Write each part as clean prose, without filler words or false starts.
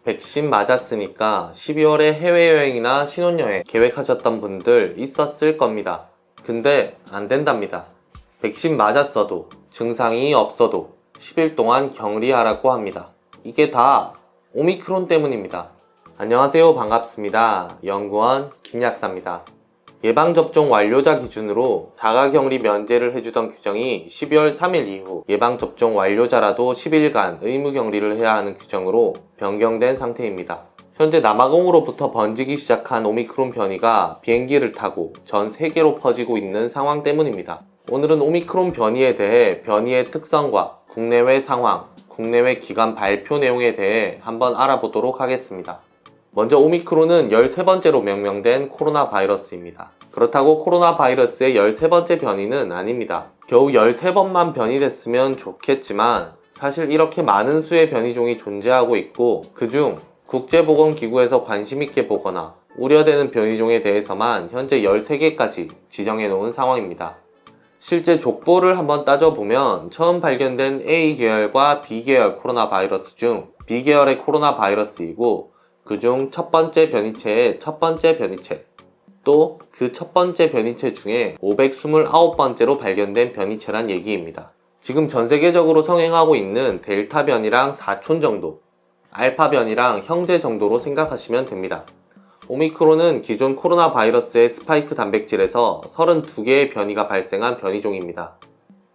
백신 맞았으니까 12월에 해외여행이나 신혼여행 계획하셨던 분들 있었을 겁니다. 근데 안 된답니다. 백신 맞았어도 증상이 없어도 10일 동안 격리하라고 합니다. 이게 다 오미크론 때문입니다. 안녕하세요, 반갑습니다. 연구원 김약사입니다. 예방접종 완료자 기준으로 자가격리 면제를 해주던 규정이 12월 3일 이후 예방접종 완료자라도 10일간 의무격리를 해야 하는 규정으로 변경된 상태입니다. 현재 남아공으로부터 번지기 시작한 오미크론 변이가 비행기를 타고 전 세계로 퍼지고 있는 상황 때문입니다. 오늘은 오미크론 변이에 대해 변이의 특성과 국내외 상황, 국내외 기관 발표 내용에 대해 한번 알아보도록 하겠습니다. 먼저 오미크론은 13번째로 명명된 코로나 바이러스입니다. 그렇다고 코로나 바이러스의 13번째 변이는 아닙니다. 겨우 13번만 변이됐으면 좋겠지만 사실 이렇게 많은 수의 변이종이 존재하고 있고 그중 국제보건기구에서 관심있게 보거나 우려되는 변이종에 대해서만 현재 13개까지 지정해 놓은 상황입니다. 실제 족보를 한번 따져보면 처음 발견된 A계열과 B계열 코로나 바이러스 중 B계열의 코로나 바이러스이고 그중 첫 번째 변이체의 첫 번째 변이체, 또 그 첫 번째 변이체 중에 529번째로 발견된 변이체란 얘기입니다. 지금 전 세계적으로 성행하고 있는 델타 변이랑 사촌 정도, 알파 변이랑 형제 정도로 생각하시면 됩니다. 오미크론은 기존 코로나 바이러스의 스파이크 단백질에서 32개의 변이가 발생한 변이종입니다.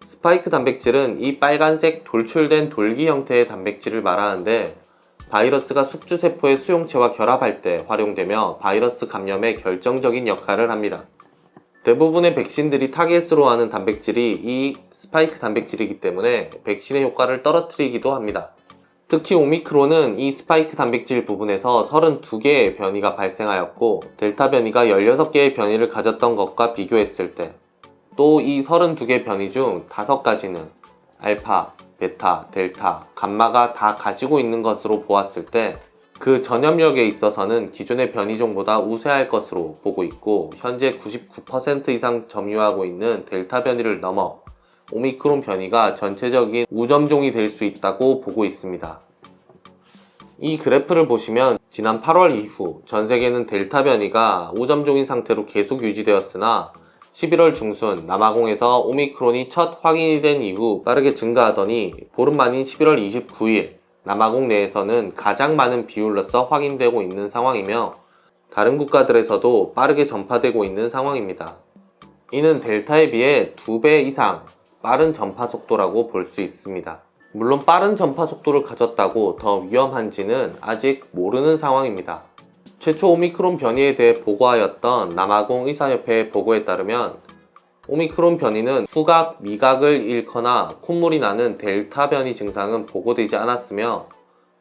스파이크 단백질은 이 빨간색 돌출된 돌기 형태의 단백질을 말하는데 바이러스가 숙주세포의 수용체와 결합할 때 활용되며 바이러스 감염에 결정적인 역할을 합니다. 대부분의 백신들이 타겟으로 하는 단백질이 이 스파이크 단백질이기 때문에 백신의 효과를 떨어뜨리기도 합니다. 특히 오미크론은 이 스파이크 단백질 부분에서 32개의 변이가 발생하였고 델타 변이가 16개의 변이를 가졌던 것과 비교했을 때 또 이 32개 변이 중 5가지는 알파, 베타, 델타, 감마가 다 가지고 있는 것으로 보았을 때 그 전염력에 있어서는 기존의 변이종보다 우세할 것으로 보고 있고 현재 99% 이상 점유하고 있는 델타 변이를 넘어 오미크론 변이가 전체적인 우점종이 될 수 있다고 보고 있습니다. 이 그래프를 보시면 지난 8월 이후 전 세계는 델타 변이가 우점종인 상태로 계속 유지되었으나 11월 중순 남아공에서 오미크론이 첫 확인이 된 이후 빠르게 증가하더니 보름 만인 11월 29일 남아공 내에서는 가장 많은 비율로서 확인되고 있는 상황이며 다른 국가들에서도 빠르게 전파되고 있는 상황입니다. 이는 델타에 비해 2배 이상 빠른 전파 속도라고 볼 수 있습니다. 물론 빠른 전파 속도를 가졌다고 더 위험한지는 아직 모르는 상황입니다. 최초 오미크론 변이에 대해 보고하였던 남아공 의사협회의 보고에 따르면 오미크론 변이는 후각, 미각을 잃거나 콧물이 나는 델타 변이 증상은 보고되지 않았으며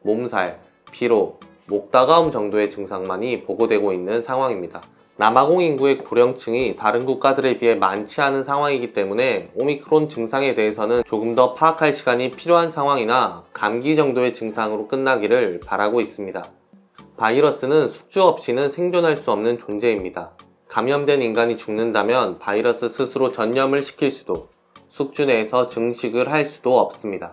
몸살, 피로, 목 따가움 정도의 증상만이 보고되고 있는 상황입니다. 남아공 인구의 고령층이 다른 국가들에 비해 많지 않은 상황이기 때문에 오미크론 증상에 대해서는 조금 더 파악할 시간이 필요한 상황이나 감기 정도의 증상으로 끝나기를 바라고 있습니다. 바이러스는 숙주 없이는 생존할 수 없는 존재입니다. 감염된 인간이 죽는다면 바이러스 스스로 전염을 시킬 수도, 숙주 내에서 증식을 할 수도 없습니다.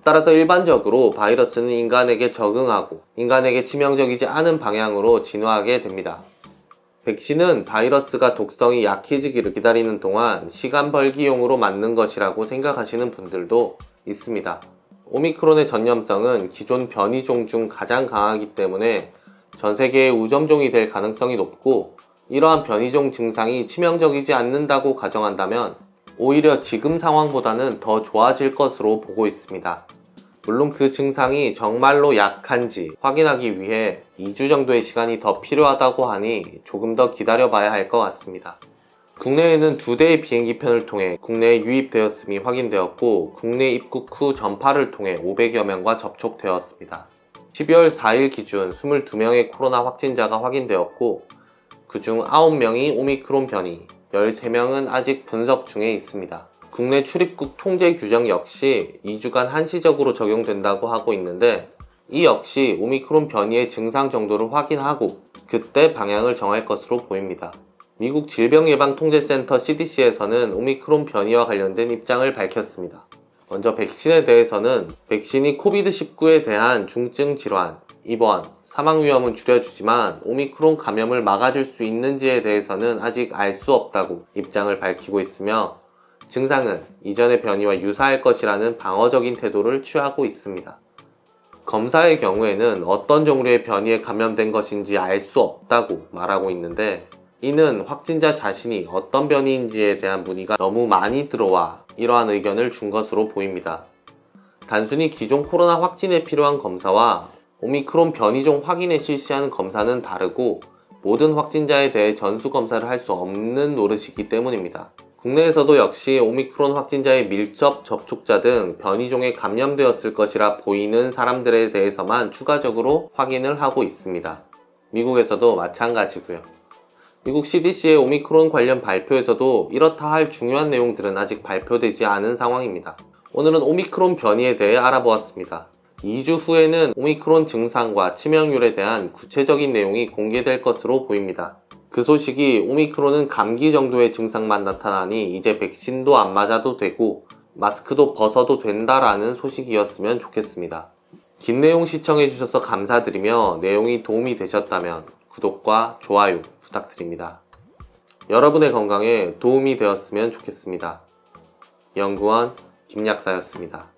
따라서 일반적으로 바이러스는 인간에게 적응하고 인간에게 치명적이지 않은 방향으로 진화하게 됩니다. 백신은 바이러스가 독성이 약해지기를 기다리는 동안 시간 벌기용으로 맞는 것이라고 생각하시는 분들도 있습니다. 오미크론의 전염성은 기존 변이종 중 가장 강하기 때문에 전 세계의 우점종이 될 가능성이 높고 이러한 변이종 증상이 치명적이지 않는다고 가정한다면 오히려 지금 상황보다는 더 좋아질 것으로 보고 있습니다. 물론 그 증상이 정말로 약한지 확인하기 위해 2주 정도의 시간이 더 필요하다고 하니 조금 더 기다려봐야 할 것 같습니다. 국내에는 2대의 비행기편을 통해 국내에 유입되었음이 확인되었고 국내 입국 후 전파를 통해 500여 명과 접촉되었습니다. 12월 4일 기준 22명의 코로나 확진자가 확인되었고 그중 9명이 오미크론 변이, 13명은 아직 분석 중에 있습니다. 국내 출입국 통제 규정 역시 2주간 한시적으로 적용된다고 하고 있는데 이 역시 오미크론 변이의 증상 정도를 확인하고 그때 방향을 정할 것으로 보입니다. 미국 질병예방통제센터 CDC에서는 오미크론 변이와 관련된 입장을 밝혔습니다. 먼저 백신에 대해서는 백신이 코비드19에 대한 중증 질환, 입원, 사망 위험은 줄여주지만 오미크론 감염을 막아줄 수 있는지에 대해서는 아직 알 수 없다고 입장을 밝히고 있으며 증상은 이전의 변이와 유사할 것이라는 방어적인 태도를 취하고 있습니다. 검사의 경우에는 어떤 종류의 변이에 감염된 것인지 알 수 없다고 말하고 있는데 이는 확진자 자신이 어떤 변이인지에 대한 문의가 너무 많이 들어와 이러한 의견을 준 것으로 보입니다. 단순히 기존 코로나 확진에 필요한 검사와 오미크론 변이종 확인에 실시하는 검사는 다르고 모든 확진자에 대해 전수검사를 할 수 없는 노릇이기 때문입니다. 국내에서도 역시 오미크론 확진자의 밀접 접촉자 등 변이종에 감염되었을 것이라 보이는 사람들에 대해서만 추가적으로 확인을 하고 있습니다. 미국에서도 마찬가지고요. 미국 CDC의 오미크론 관련 발표에서도 이렇다 할 중요한 내용들은 아직 발표되지 않은 상황입니다. 오늘은 오미크론 변이에 대해 알아보았습니다. 2주 후에는 오미크론 증상과 치명률에 대한 구체적인 내용이 공개될 것으로 보입니다. 그 소식이 오미크론은 감기 정도의 증상만 나타나니 이제 백신도 안 맞아도 되고 마스크도 벗어도 된다라는 소식이었으면 좋겠습니다. 긴 내용 시청해주셔서 감사드리며 내용이 도움이 되셨다면 구독과 좋아요 부탁드립니다. 여러분의 건강에 도움이 되었으면 좋겠습니다. 연구원 김약사였습니다.